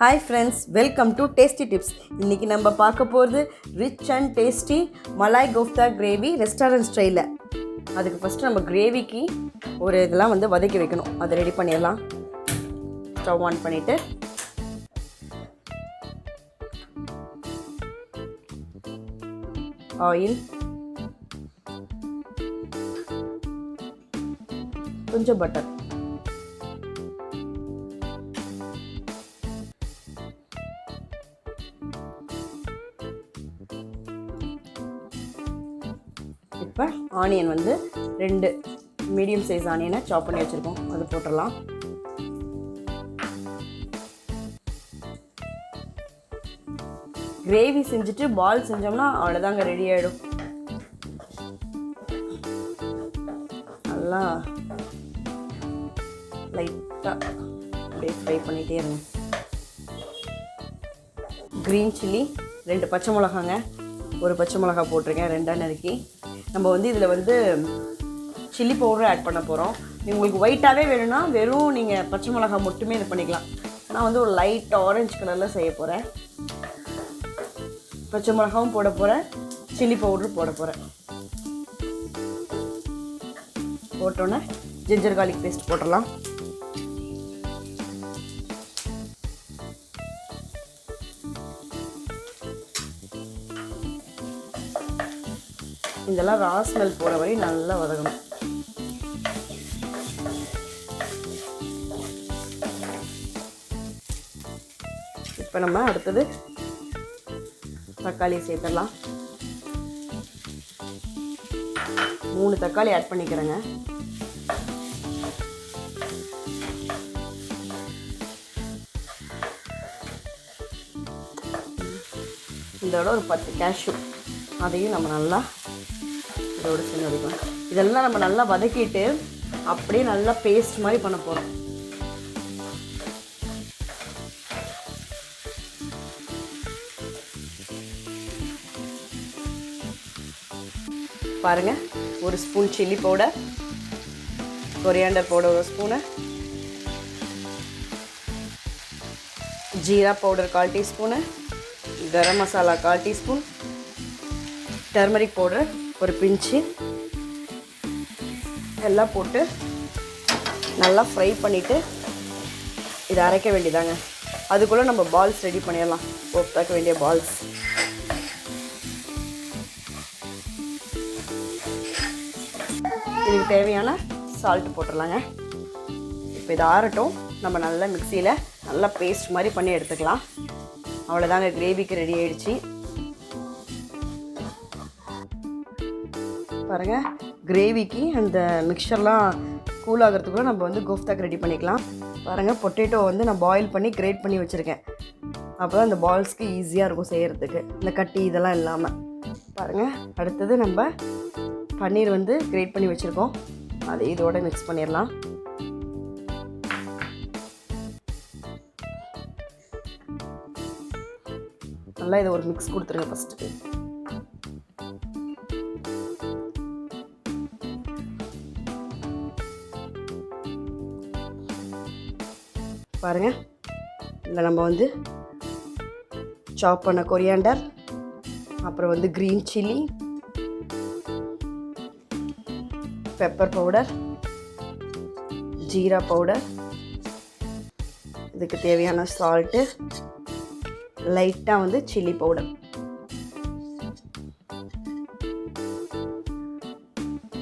Hi friends, welcome to Tasty Tips. இன்னைக்கு நம்ம பார்க்க போகிறது rich and tasty Malai Kofta gravy restaurant style. அதுக்கு ஃபர்ஸ்ட் நம்ம கிரேவிக்கு ஒரு இதெல்லாம் வதக்கி வைக்கணும். அதை ரெடி பண்ணிடலாம். ஸ்டவ் ஆன் பண்ணிட்டு ஆயில், கொஞ்சம் பட்டர், இப்போ ஆனியன் 2 மீடியம் சைஸ் ஆனியனை சாப் பண்ணி வச்சுருக்கோம், அது போட்டுடலாம். கிரேவி செஞ்சுட்டு பால் செஞ்சோம்னா அவ்வளோதாங்க, ரெடி ஆகிடும். நல்லா லைட்டாக அப்படியே ஃப்ரை பண்ணிகிட்டே இருங்க. க்ரீன் சில்லி 2 பச்சை மிளகாங்க, ஒரு பச்சை மிளகா போட்டிருக்கேன், 2 நறுக்கி. நம்ம இதில் சில்லி பவுடர் ஆட் பண்ண போகிறோம். உங்களுக்கு ஒயிட்டாகவே வேணும்னா வெறும் நீங்கள் பச்சை மிளகா மட்டுமே இது பண்ணிக்கலாம். நான் ஒரு லைட் ஆரஞ்சு கலரில் செய்ய போகிறேன். பச்சை மிளகாவும் போட போகிறேன், சில்லி பவுடரும் போட போகிறேன். போட்டோன்னே ஜிஞ்சர் கார்லிக் பேஸ்ட் போட்டுடலாம். இதெல்லாம் ரா ஸ்மெல் போகிற வரை நல்லா வதக்கணும். இப்போ நம்ம அடுத்தது தக்காளி சேர்த்துடலாம். 3 தக்காளி ஆட் பண்ணிக்கிறேங்க. இதோட ஒரு 10 கேஷ்யூ, அதையும் நம்ம நல்லா இதோடு சேர்ந்து வதக்கலாம். இதெல்லாம் நம்ம நல்லா வதக்கிட்டு அப்படியே நல்லா பேஸ்ட் மாதிரி பண்ண போகிறோம். பாருங்கள், 1 spoon chilli powder, coriander powder 1 spoon, jeera powder 1/4 teaspoon, garam masala 1/4 teaspoon, turmeric powder ஒரு பிஞ்சு, எல்லாம் போட்டு நல்லா ஃப்ரை பண்ணிவிட்டு இதை அரைக்க வேண்டியதாங்க. அதுக்குள்ளே நம்ம பால்ஸ் ரெடி பண்ணிடலாம். கோஃப்தாக்க வேண்டிய பால்ஸ். இதுக்கு தேவையான சால்ட்டு போட்டுடலாங்க. இப்போ இதை ஆறட்டும். நம்ம நல்லா மிக்சியில் நல்லா பேஸ்ட் மாதிரி பண்ணி எடுத்துக்கலாம். அவ்வளோதாங்க, கிரேவிக்கு ரெடி ஆகிடுச்சு. பாருங்கள், கிரேவிக்கு அந்த மிக்சர்லாம் கூல் ஆகிறதுக்குள்ள நம்ம கோஃப்தாக்கு ரெடி பண்ணிக்கலாம். பாருங்கள், பொட்டேட்டோ நான் பாயில் பண்ணி கிரேட் பண்ணி வச்சுருக்கேன். அப்போ தான் அந்த பால்ஸ்க்கு ஈஸியாக இருக்கும் செய்கிறதுக்கு, இந்த கட்டி இதெல்லாம் இல்லாமல். பாருங்கள், அடுத்தது நம்ம பன்னீர் கிரேட் பண்ணி வச்சுருக்கோம், அதை இதோட மிக்ஸ் பண்ணிடலாம். நல்லா இதை ஒரு மிக்ஸ் கொடுத்துருங்க ஃபஸ்ட்டு. பாருங்கள், இதில் நம்ம சாப் பண்ண கொரியாண்டர், அப்புறம் green chilli, pepper powder, jeera powder, இதுக்கு தேவையான சால்ட்டு, லைட்டாக சில்லி பவுடர்,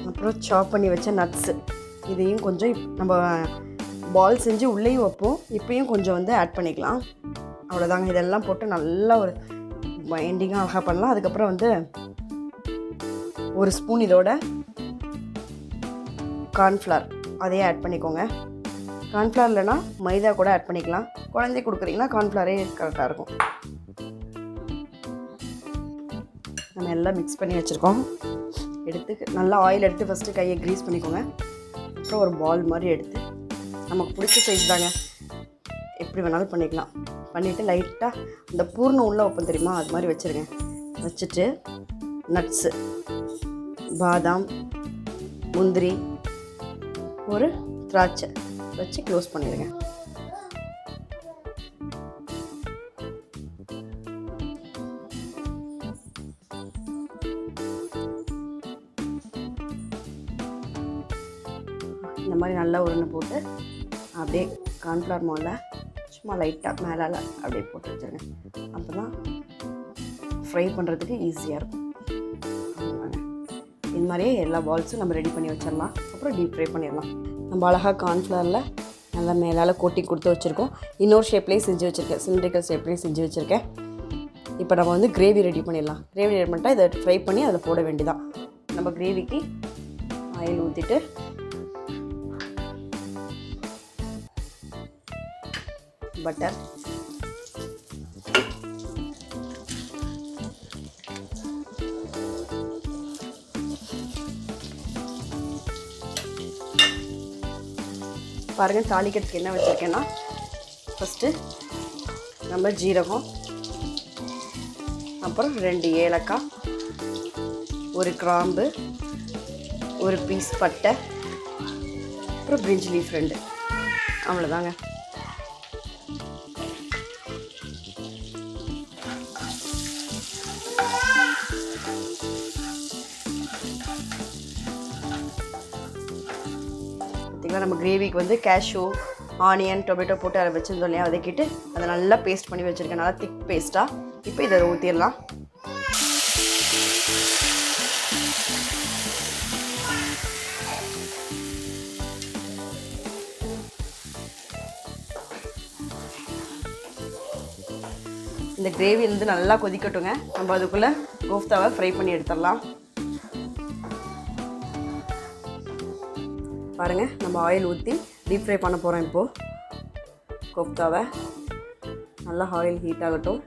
அப்புறம் சாப் பண்ணி வச்ச நட்ஸு, இதையும் கொஞ்சம் நம்ம பால் செஞ்சு உள்ளேயும் வைப்போம், இப்போயும் கொஞ்சம் ஆட் பண்ணிக்கலாம். அவ்வளோதாங்க, இதெல்லாம் போட்டு நல்லா ஒரு பைண்டிங்காக அழகாக பண்ணலாம். அதுக்கப்புறம் 1 ஸ்பூன் இதோட கார்ன்ஃப்ளவர், அதையே ஆட் பண்ணிக்கோங்க. கார்ன்ஃப்ளவர் இல்லைனா மைதா கூட ஆட் பண்ணிக்கலாம். குழந்தை கொடுக்குறீங்கன்னா கார்ன்ஃப்ளவரே கரெக்டாக இருக்கும். நம்ம எல்லாம் மிக்ஸ் பண்ணி வச்சுருக்கோம். எடுத்து நல்லா ஆயில் எடுத்து ஃபஸ்ட்டு கையை க்ரீஸ் பண்ணிக்கோங்க. அப்புறம் ஒரு பால் மாதிரி எடுத்து நமக்கு பிடிச்ச சைஸ் தாங்க, எப்படி வேணாலும் பண்ணிக்கலாம். பண்ணிவிட்டு லைட்டாக இந்த பூர்ணம் உள்ளே வைப்போம் தெரியுமா, அது மாதிரி வச்சுருங்க. வச்சுட்டு நட்ஸு, பாதாம், முந்திரி, ஒரு திராட்சை வச்சு க்ளோஸ் பண்ணிடுங்க. இந்த மாதிரி நல்லா உருண்டை போட்டு அப்படியே கார்ன்ஃப்ளவர் மாவில் சும்மா லைட்டாக மேலால் அப்படியே போட்டு வச்சுருங்க. அப்போ தான் ஃப்ரை பண்ணுறதுக்கு ஈஸியாக இருக்கும். இந்த மாதிரியே எல்லா பால்ஸும் நம்ம ரெடி பண்ணி வச்சிடலாம். அப்புறம் டீப் ஃப்ரை பண்ணிடலாம். நம்ம அழகாக கார்ன்ஃப்ளவரில் நல்லா மேலால் கோட்டிங் கொடுத்து வச்சுருக்கோம். இன்னொரு ஷேப்லேயும் செஞ்சு வச்சுருக்கேன், சிலிண்ட்ரிக்கல் ஷேப்லேயும் செஞ்சு வச்சுருக்கேன். இப்போ நம்ம வந்து கிரேவி ரெடி பண்ணிடலாம். கிரேவி ரெடி பண்ணிட்டா இதை ஃப்ரை பண்ணி அதை போட வேண்டியதான். நம்ம கிரேவிக்கு ஆயில் ஊற்றிட்டு பட்டர், பாருங்கள் தாளிக்கிறதுக்கு என்ன வச்சுருக்கேன்னா, ஃபஸ்ட்டு நம்ம ஜீரகம், அப்புறம் 2 ஏலக்காய், ஒரு கிராம்பு, ஒரு பீஸ் பட்டை, அப்புறம் பிரிஞ்சி லீஃப் 2, அவ்வளோதாங்க. பார்த்திங்களா, நம்ம கிரேவிக்கு வந்து கேஷ்யூ, ஆனியன், டொமேட்டோ போட்டு அதை வச்சுருந்தோம் இல்லையா, வதக்கிட்டு அதை நல்லா பேஸ்ட் பண்ணி வச்சுருக்கேன், நல்லா திக் பேஸ்ட்டாக. இப்போ இதை ஊற்றிடலாம். இந்த கிரேவி வந்து நல்லா கொதிக்கட்டுங்க. நம்ம அதுக்குள்ளே கோஃப்தாவை ஃப்ரை பண்ணி எடுத்துடலாம். பாருங்கள், நம்ம ஆயில் ஊற்றி டீப் ஃப்ரை பண்ண போகிறோம். இப்போது கோஃப்தாவை நல்லா ஆயில் ஹீட் ஆகட்டும்.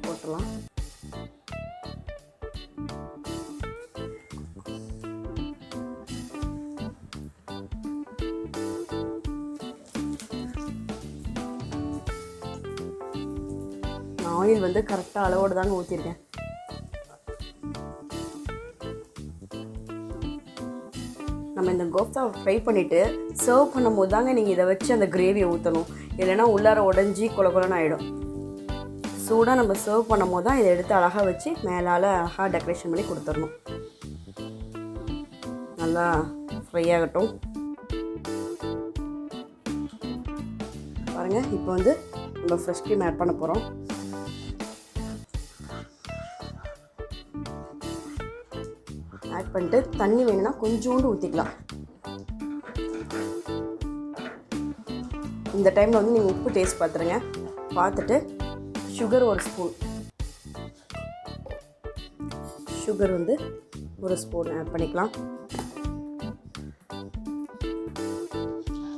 போட்டுடலாம். ஆயில் வந்து கரெக்டாக அளவோடு தாங்க ஊற்றிருக்கேன். நம்ம இந்த கோஃப்தாவை ஃப்ரை பண்ணிவிட்டு சர்வ் பண்ணும் போது தாங்க நீங்கள் இதை வச்சு அந்த கிரேவியை ஊற்றணும். இல்லைன்னா உள்ளார உடஞ்சி கொலன்னு ஆகிடும். சூடாக நம்ம சர்வ் பண்ணும் போது தான் இதை எடுத்து அழகாக வச்சு மேலால் அழகாக டெக்கரேஷன் பண்ணி கொடுத்துடணும். நல்லா ஃப்ரை ஆகட்டும். பாருங்கள், இப்போ வந்து நம்ம ஃப்ரெஷ் க்ரீம் ஆட் பண்ண போகிறோம். ஆட் பண்ணிட்டு தண்ணி வேணும்னா கொஞ்சோண்டு ஊற்றிக்கலாம். இந்த டைமில் வந்து நீங்கள் உப்பு டேஸ்ட் பார்த்துருங்க. பார்த்துட்டு சுகர் 1 ஸ்பூன், சுகர் வந்து 1 ஸ்பூன் ஆட் பண்ணிக்கலாம்.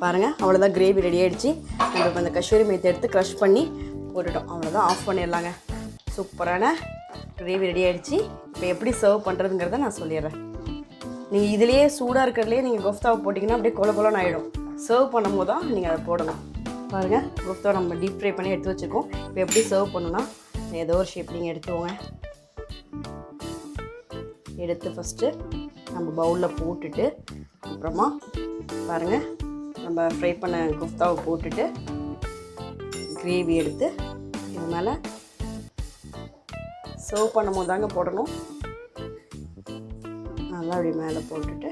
பாருங்கள், அவ்வளோதான், கிரேவி ரெடி ஆகிடுச்சு. நம்ம இப்போ அந்த கஷூரி மேத்தி எடுத்து க்ரஷ் பண்ணி போட்டுட்டோம். அவ்வளோதான், ஆஃப் பண்ணிடலாங்க. சூப்பரான கிரேவி ரெடி ஆகிடுச்சு. இப்போ எப்படி சர்வ் பண்ணுறதுங்கிறத நான் சொல்லிடுறேன். நீங்கள் இதிலேயே சூடாக இருக்கிறதுலேயே நீங்கள் கோஃப்தாவை போட்டிங்கன்னா அப்படியே கொலன்னு ஆகிடும். சர்வ் பண்ணும் போது தான் நீங்கள் அதை போடணும். பாருங்கள், கோஃப்தாவை நம்ம டீப் ஃப்ரை பண்ணி எடுத்து வச்சுருக்கோம். இப்போ எப்படி சர்வ் பண்ணணும்னா, ஏதோ ஒரு ஷேப் நீங்கள் எடுத்துக்கோங்க. எடுத்து ஃபஸ்ட்டு நம்ம பவுலில் போட்டுட்டு, அப்புறமா பாருங்கள், நம்ம ஃப்ரை பண்ண கோஃப்தாவை போட்டுட்டு கிரேவி எடுத்து இது மேலே சர்வ் பண்ணும் போது தாங்க போடணும். நல்லா அப்படி மேலே போட்டுட்டு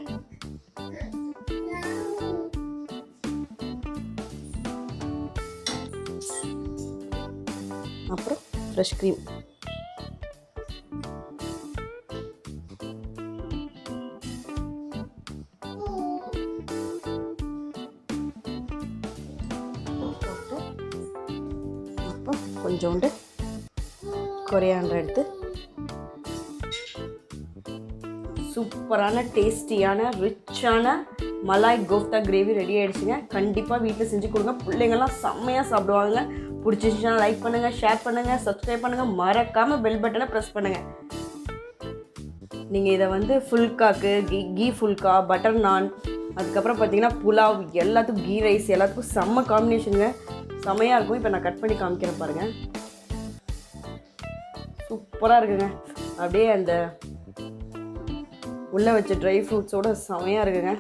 அப்புறம் ஃப்ரெஷ் க்ரீம் அப்புறம் கொஞ்சோண்டு கொரியாண்டர் எடுத்து சூப்பரான டேஸ்டியான ரிச்சான மலாய் கோஃப்தா கிரேவி ரெடி ஆகிடுச்சுங்க. கண்டிப்பாக வீட்டில் செஞ்சு கொடுங்க. பிள்ளைங்கள்லாம் செம்மையாக சாப்பிடுவாங்க. பிடிச்சிருந்துச்சுன்னா லைக் பண்ணுங்கள், ஷேர் பண்ணுங்கள், சப்ஸ்கிரைப் பண்ணுங்கள், மறக்காமல் பெல் பட்டனை ப்ரெஸ் பண்ணுங்கள். நீங்கள் இதை வந்து ஃபுல்காக்கு, கீ ஃபுல்கா, பட்டர் நான், அதுக்கப்புறம் பார்த்தீங்கன்னா புலாவ், எல்லாத்துக்கும் கீ ரைஸ், எல்லாத்துக்கும் செம்ம காம்பினேஷனுங்க. செம்மையாக இருக்கும். இப்போ நான் கட் பண்ணி காமிக்கிறேன் பாருங்கள். சூப்பராக இருக்குங்க. அப்படியே அந்த உள்ளே வச்ச ட்ரை ஃப்ரூட்ஸோடு செம்மையாக இருக்குங்க.